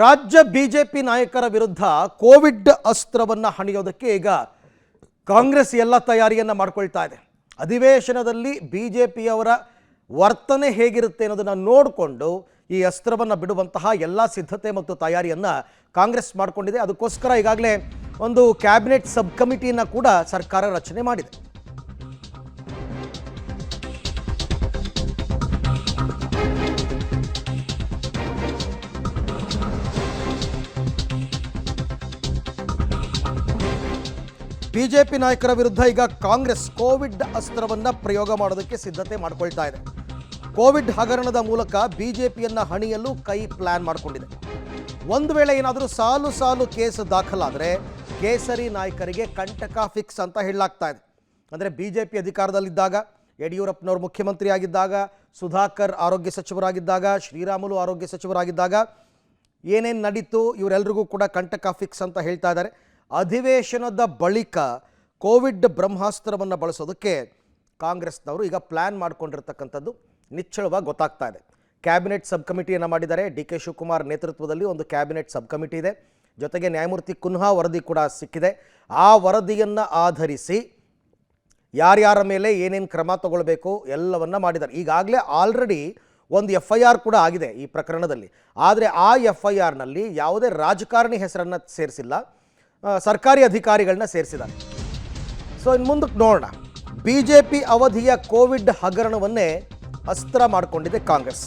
ರಾಜ್ಯ ಬಿಜೆಪಿ ನಾಯಕರ ವಿರುದ್ಧ ಕೋವಿಡ್ ಅಸ್ತ್ರವನ್ನು ಹಣಿಯೋದಕ್ಕೆ ಈಗ ಕಾಂಗ್ರೆಸ್ ಎಲ್ಲ ತಯಾರಿಯನ್ನು ಮಾಡಿಕೊಳ್ತಾ ಇದೆ. ಅಧಿವೇಶನದಲ್ಲಿ ಬಿಜೆಪಿಯವರ ವರ್ತನೆ ಹೇಗಿರುತ್ತೆ ಅನ್ನೋದನ್ನು ನೋಡಿಕೊಂಡು ಈ ಅಸ್ತ್ರವನ್ನು ಬಿಡುವಂತಹ ಎಲ್ಲ ಸಿದ್ಧತೆ ಮತ್ತು ತಯಾರಿಯನ್ನು ಕಾಂಗ್ರೆಸ್ ಮಾಡಿಕೊಂಡಿದೆ. ಅದಕ್ಕೋಸ್ಕರ ಈಗಾಗಲೇ ಒಂದು ಕ್ಯಾಬಿನೆಟ್ ಸಬ್ ಕಮಿಟಿಯನ್ನು ಕೂಡ ಸರ್ಕಾರ ರಚನೆ ಮಾಡಿದೆ. ಬಿಜೆಪಿ ನಾಯಕರ ವಿರುದ್ಧ ಈಗ ಕಾಂಗ್ರೆಸ್ ಕೋವಿಡ್ ಅಸ್ತ್ರವನ್ನು ಪ್ರಯೋಗ ಮಾಡೋದಕ್ಕೆ ಸಿದ್ಧತೆ ಮಾಡಿಕೊಳ್ತಾ ಇದೆ. ಕೋವಿಡ್ ಹಗರಣದ ಮೂಲಕ ಬಿಜೆಪಿಯನ್ನು ಹಣಿಯಲು ಕೈ ಪ್ಲಾನ್ ಮಾಡಿಕೊಂಡಿದೆ. ಒಂದು ವೇಳೆ ಏನಾದರೂ ಸಾಲು ಸಾಲು ಕೇಸ್ ದಾಖಲಾದರೆ ಕೇಸರಿ ನಾಯಕರಿಗೆ ಕಂಟಕ ಫಿಕ್ಸ್ ಅಂತ ಹೇಳಲಾಗ್ತಾ ಇದೆ. ಅಂದರೆ ಬಿಜೆಪಿ ಅಧಿಕಾರದಲ್ಲಿದ್ದಾಗ, ಯಡಿಯೂರಪ್ಪನವರು ಮುಖ್ಯಮಂತ್ರಿ ಆಗಿದ್ದಾಗ, ಸುಧಾಕರ್ ಆರೋಗ್ಯ ಸಚಿವರಾಗಿದ್ದಾಗ, ಶ್ರೀರಾಮುಲು ಆರೋಗ್ಯ ಸಚಿವರಾಗಿದ್ದಾಗ ಏನೇನು ನಡೀತು ಇವರೆಲ್ಲರಿಗೂ ಕೂಡ ಕಂಟಕ ಫಿಕ್ಸ್ ಅಂತ ಹೇಳ್ತಾ ಇದ್ದಾರೆ. ಅಧಿವೇಶನದ ಬಳಿಕ ಕೋವಿಡ್ ಬ್ರಹ್ಮಾಸ್ತ್ರವನ್ನು ಬಳಸೋದಕ್ಕೆ ಕಾಂಗ್ರೆಸ್ನವರು ಈಗ ಪ್ಲ್ಯಾನ್ ಮಾಡಿಕೊಂಡಿರ್ತಕ್ಕಂಥದ್ದು ನಿಚ್ಚಳವಾಗಿ ಗೊತ್ತಾಗ್ತಾ ಇದೆ. ಕ್ಯಾಬಿನೆಟ್ ಸಬ್ ಕಮಿಟಿಯನ್ನು ಮಾಡಿದ್ದಾರೆ. ಡಿ ಕೆ ಶಿವಕುಮಾರ್ ನೇತೃತ್ವದಲ್ಲಿ ಒಂದು ಕ್ಯಾಬಿನೆಟ್ ಸಬ್ ಕಮಿಟಿ ಇದೆ. ಜೊತೆಗೆ ನ್ಯಾಯಮೂರ್ತಿ ಕುನ್ಹಾ ವರದಿ ಕೂಡ ಸಿಕ್ಕಿದೆ. ಆ ವರದಿಯನ್ನು ಆಧರಿಸಿ ಯಾರ್ಯಾರ ಮೇಲೆ ಏನೇನು ಕ್ರಮ ತಗೊಳ್ಬೇಕು ಎಲ್ಲವನ್ನ ಮಾಡಿದ್ದಾರೆ. ಈಗಾಗಲೇ ಆಲ್ರೆಡಿ ಒಂದು FIR ಕೂಡ ಆಗಿದೆ ಈ ಪ್ರಕರಣದಲ್ಲಿ. ಆದರೆ ಆ FIRನಲ್ಲಿ ಯಾವುದೇ ರಾಜಕಾರಣಿ ಹೆಸರನ್ನು ಸೇರಿಸಿಲ್ಲ, ಸರ್ಕಾರಿ ಅಧಿಕಾರಿಗಳನ್ನ ಸೇರಿಸಿದ್ದಾರೆ. ಸೊ ಇನ್ನು ಮುಂದಕ್ಕೆ ನೋಡೋಣ. ಬಿಜೆಪಿ ಅವಧಿಯ ಕೋವಿಡ್ ಹಗರಣವನ್ನೇ ಅಸ್ತ್ರ ಮಾಡಿಕೊಂಡಿದೆ ಕಾಂಗ್ರೆಸ್.